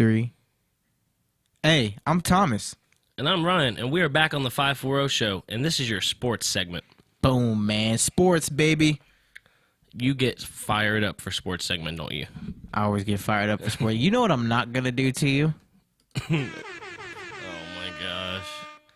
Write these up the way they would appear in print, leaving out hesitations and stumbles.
3. Hey, I'm Thomas. And I'm Ryan, and we are back on the 540 show, and this is your sports segment. Boom, man. Sports, baby. You get fired up for sports segment, don't you? I always get fired up for sports. You know what I'm not going to do to you? Oh my gosh.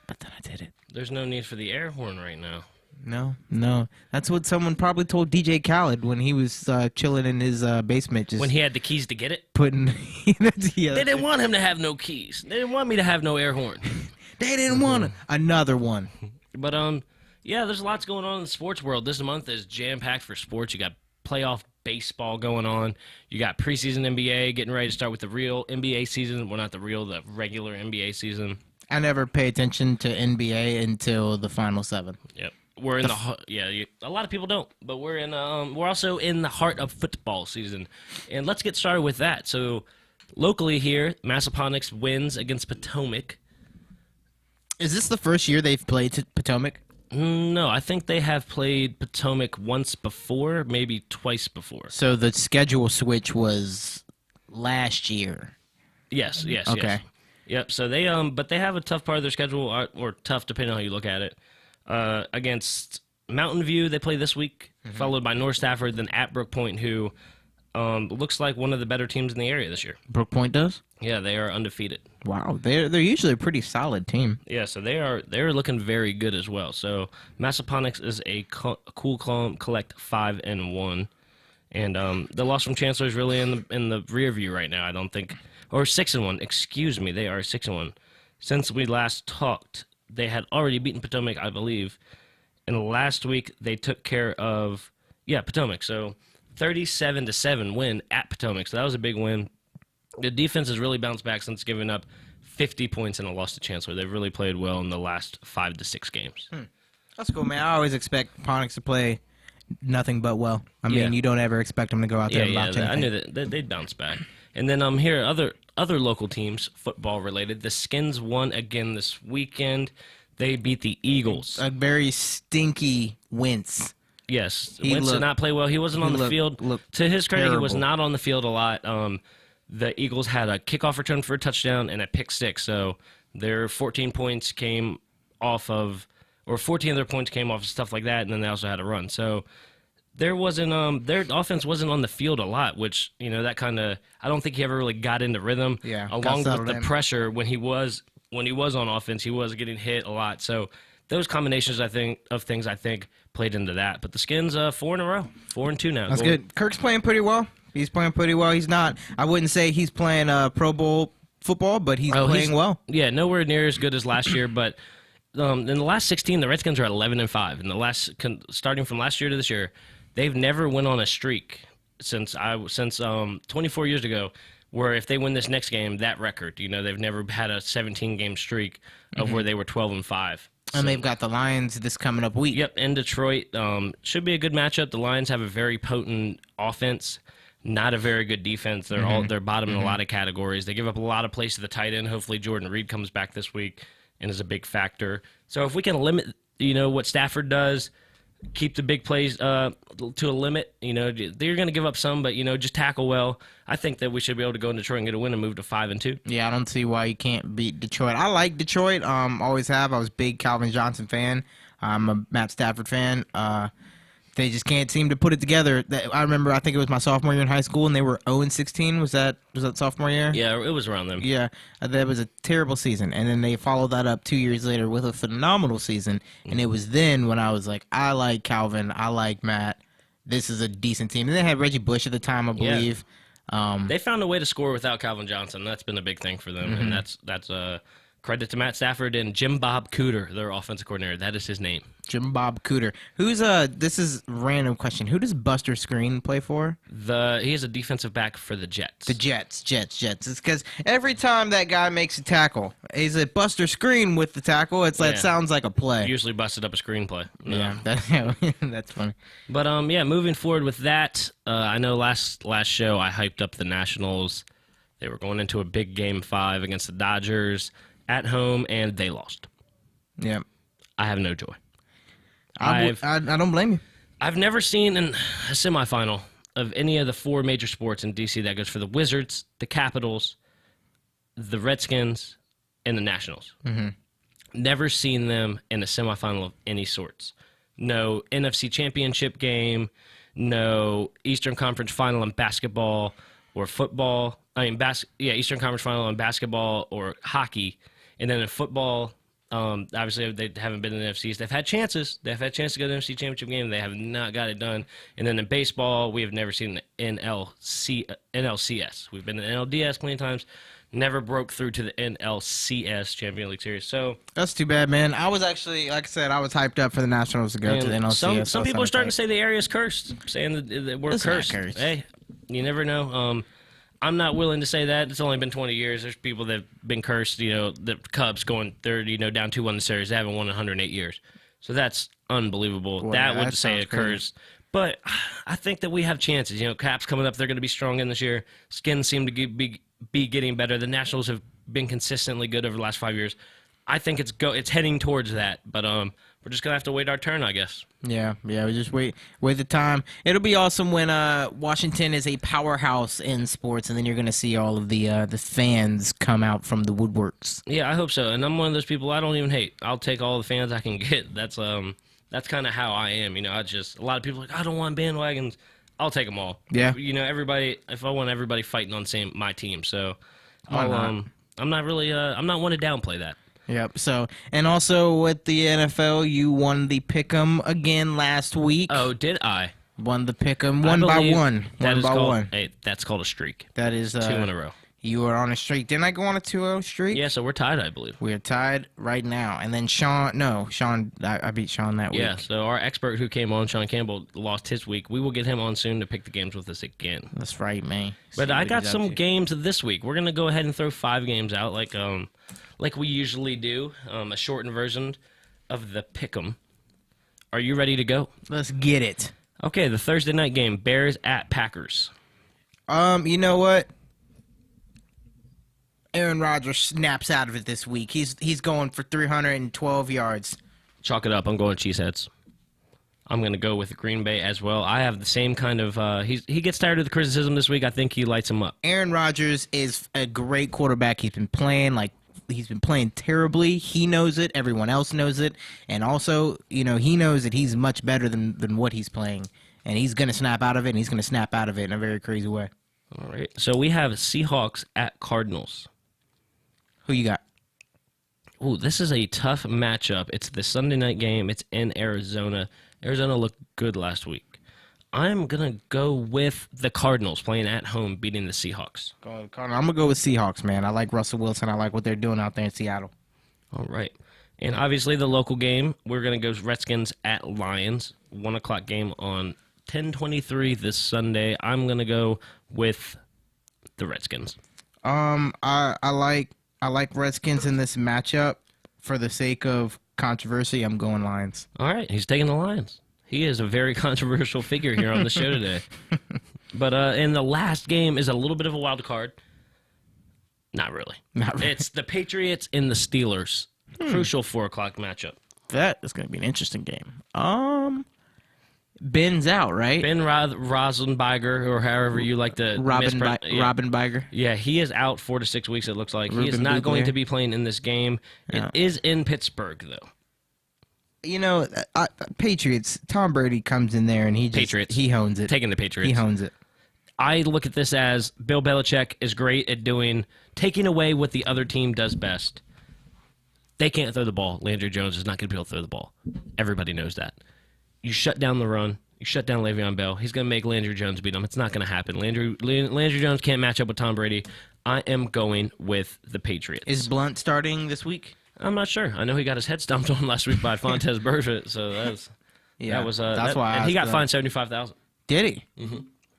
But then I did it. There's no need for the air horn right now. No. That's what someone probably told DJ Khaled when he was chilling in his basement. Just When he had the keys to get it? putting... They didn't want him to have no keys. They didn't want me to have no air horn. They didn't want it. Another one. But, yeah, there's lots going on in the sports world. This month is jam-packed for sports. You got playoff baseball going on. You got preseason NBA getting ready to start with the real NBA season. Well, not the real, the regular NBA season. I never pay attention to NBA until the final 7. Yep. We're in a lot of people don't, but we're also in the heart of football season. And let's get started with that. So, locally here, Massaponax wins against Potomac. Is this the first year they've played Potomac? No, I think they have played Potomac once before, maybe twice before. So the schedule switch was last year. Yes. Okay. Yep. So they but they have a tough part of their schedule, or tough depending on how you look at it. Against Mountain View, they play this week, followed by North Stafford, then at Brook Point, who looks like one of the better teams in the area this year. Brook Point does? Yeah, they are undefeated. Wow, they're usually a pretty solid team. Yeah, so they're looking very good as well. So Massaponax is a cool collect 5-1, and the loss from Chancellor is really in the rear view right now. I don't think, or 6-1. Excuse me, they are 6-1. Since we last talked, they had already beaten Potomac, I believe, and last week they took care of Potomac. So 37-7 win at Potomac. So that was a big win. The defense has really bounced back since giving up 50 points in a loss to Chancellor. They've really played well in the last 5 to 6 games. That's cool, man. I always expect Ponix to play nothing but well. I mean, you don't ever expect them to go out there and botch anything. I knew that they'd bounce back. And then here, other local teams, football related. The Skins won again this weekend. They beat the Eagles. A very stinky Wentz. Yes, Wentz did not play well. He wasn't on the field. To his credit, he was not on the field a lot. The Eagles had a kickoff return for a touchdown and a pick six, so their 14 points came off of, or 14 of their points came off of stuff like that, and then they also had a run. So their offense wasn't on the field a lot, which, that kind of, I don't think he ever really got into rhythm. Yeah, along with the pressure when he was on offense, he was getting hit a lot. So those combinations, of things played into that. But the Skins, 4 in a row, 4-2 now. That's good. Kirk's playing pretty well. He's playing pretty well. He's not, I wouldn't say he's playing Pro Bowl football, but he's playing well. Yeah, nowhere near as good as last year, but in the last 16, the Redskins are 11-5. In starting from last year to this year, they've never went on a streak since 24 years ago, where if they win this next game, that record, they've never had a 17-game streak of where they were 12-5. And they've got the Lions this coming up week. Yep, in Detroit. Should be a good matchup. The Lions have a very potent offense, not a very good defense. They're bottom in a lot of categories. They give up a lot of plays to the tight end. Hopefully Jordan Reed comes back this week and is a big factor. So if we can limit, what Stafford does, keep the big plays to a limit. They're going to give up some, but just tackle well. I think that we should be able to go in Detroit and get a win and move to 5-2. Yeah, I don't see why you can't beat Detroit. I like Detroit. Always have. I was a big Calvin Johnson fan. I'm a Matt Stafford fan. They just can't seem to put it together. I remember, I think it was my sophomore year in high school, and they were 0-16. Was that sophomore year? Yeah, it was around them. Yeah, that was a terrible season. And then they followed that up 2 years later with a phenomenal season. And it was then when I was like, I like Calvin. I like Matt. This is a decent team. And they had Reggie Bush at the time, I believe. Yeah. They found a way to score without Calvin Johnson. That's been a big thing for them. And that's credit to Matt Stafford and Jim Bob Cooter, their offensive coordinator. That is his name. Jim Bob Cooter. This is a random question. Who does Buster Screen play for? He is a defensive back for the Jets. The Jets. It's because every time that guy makes a tackle, he's a Buster Screen with the tackle. It sounds like a play. Usually busted up a screenplay. No. Yeah, that's funny. But moving forward with that, I know last show I hyped up the Nationals. They were going into a big Game 5 against the Dodgers at home, and they lost. Yeah. I have no joy. I don't blame you. I've never seen a semifinal of any of the 4 major sports in D.C. that goes for the Wizards, the Capitals, the Redskins and the Nationals. Never seen them in a semifinal of any sorts. No NFC Championship game, no Eastern Conference Final in basketball or football. Eastern Conference Final in basketball or hockey. And then in football, obviously they haven't been in the NFCs. They've had chances. They've had a chance to go to the NFC Championship game. They have not got it done. And then in baseball, we have never seen the NLCS. We've been in the NLDS plenty of times. Never broke through to the NLCS Champions League Series. So that's too bad, man. I was actually, like I said, I was hyped up for the Nationals to go to the NLCS. Some people are starting to say the area's cursed, saying that we're cursed. Hey, you never know. I'm not willing to say that. It's only been 20 years. There's people that have been cursed. The Cubs going third, down 2-1 the series. They haven't won in 108 years. So that's unbelievable. Boy, that that would say it cursed. But I think that we have chances. Caps coming up. They're going to be strong in this year. Skins seem to be getting better. The Nationals have been consistently good over the last 5 years. I think it's heading towards that. But we're just going to have to wait our turn, I guess. Yeah, we just wait the time. It'll be awesome when Washington is a powerhouse in sports, and then you're going to see all of the fans come out from the woodworks. Yeah, I hope so. And I'm one of those people I don't even hate. I'll take all the fans I can get. That's kind of how I am. A lot of people are like, I don't want bandwagons. I'll take them all. Yeah. Everybody. If I want everybody fighting on my team, so I'm not really. I'm not one to downplay that. Yep. So, and also with the NFL, you won the Pick'em again last week. Oh, did I? Won the Pick'em one by one. Hey, that's called a streak. That is 2 in a row. You were on a streak. Didn't I go on a 2-0 streak? Yeah, so we're tied, I believe. We're tied right now. And then I beat Sean that week. Yeah, so our expert who came on, Sean Campbell, lost his week. We will get him on soon to pick the games with us again. That's right, man. But I got some games this week. We're going to go ahead and throw 5 games out like we usually do, a shortened version of the Pick'em. Are you ready to go? Let's get it. Okay, the Thursday night game, Bears at Packers. You know what? Aaron Rodgers snaps out of it this week. He's going for 312 yards. Chalk it up. I'm going Cheeseheads. I'm going to go with Green Bay as well. I have the same kind of he gets tired of the criticism this week. I think he lights him up. Aaron Rodgers is a great quarterback. He's been playing terribly. He knows it. Everyone else knows it. And also, he knows that he's much better than what he's playing. And he's going to snap out of it, and he's going to snap out of it in a very crazy way. All right. So we have Seahawks at Cardinals. Who you got? Ooh, this is a tough matchup. It's the Sunday night game. It's in Arizona. Arizona looked good last week. I'm going to go with the Cardinals playing at home, beating the Seahawks. I'm going to go with Seahawks, man. I like Russell Wilson. I like what they're doing out there in Seattle. All right. And obviously the local game, we're going to go Redskins at Lions. 1 o'clock game on 10/23 this Sunday. I'm going to go with the Redskins. I like Redskins in this matchup. For the sake of controversy, I'm going Lions. All right, he's taking the Lions. He is a very controversial figure here on the show today. But in the last game is a little bit of a wild card. Not really. It's the Patriots and the Steelers. Crucial 4 o'clock matchup. That is going to be an interesting game. Ben's out, right? Ben Rosenbeiger, or however you like to Robbenbeiger. Yeah, he is out 4 to 6 weeks, it looks like. He is not going to be playing in this game. Yeah. It is in Pittsburgh, though. Patriots, Tom Brady comes in there and he hones it. Taking the Patriots. He hones it. I look at this as Bill Belichick is great at taking away what the other team does best. They can't throw the ball. Landry Jones is not going to be able to throw the ball. Everybody knows that. You shut down the run. You shut down Le'Veon Bell. He's going to make Landry Jones beat him. It's not going to happen. Landry Jones can't match up with Tom Brady. I am going with the Patriots. Is Blunt starting this week? I'm not sure. I know he got his head stomped on last week by Fontez Burfitt, so that's why. And he got fined $75,000. Did he? Mm-hmm.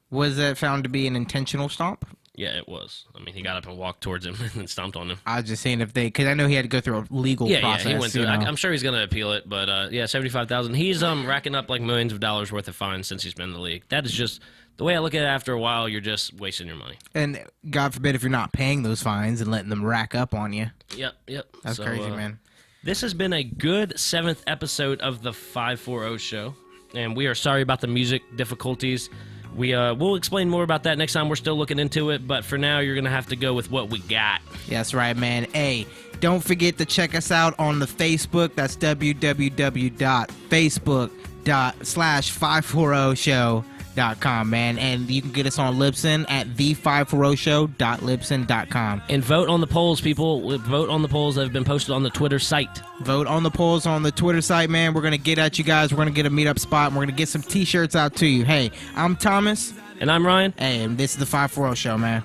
Was that found to be an intentional stomp? Yeah, it was. I mean, he got up and walked towards him and stomped on him. I was just saying because I know he had to go through a legal process. Yeah, he went through it. I'm sure he's going to appeal it, but $75,000. He's racking up like millions of dollars worth of fines since he's been in the league. That is just the way I look at it. After a while, you're just wasting your money. And God forbid if you're not paying those fines and letting them rack up on you. Yep. That's crazy, man. This has been a good 7th episode of the 540 Show, and we are sorry about the music difficulties. We'll explain more about that next time. We're still looking into it, but for now, you're gonna have to go with what we got. That's right, man. Hey, don't forget to check us out on the Facebook. That's www.facebook.com/540show.com, man. And you can get us on Libsyn at the540show.libsyn.com. And vote on the polls, people. Vote on the polls that have been posted on the Twitter site. Vote on the polls on the Twitter site, man. We're going to get at you guys. We're going to get a meetup spot, and we're going to get some T-shirts out to you. Hey, I'm Thomas. And I'm Ryan. Hey, and this is the 540 Show, man.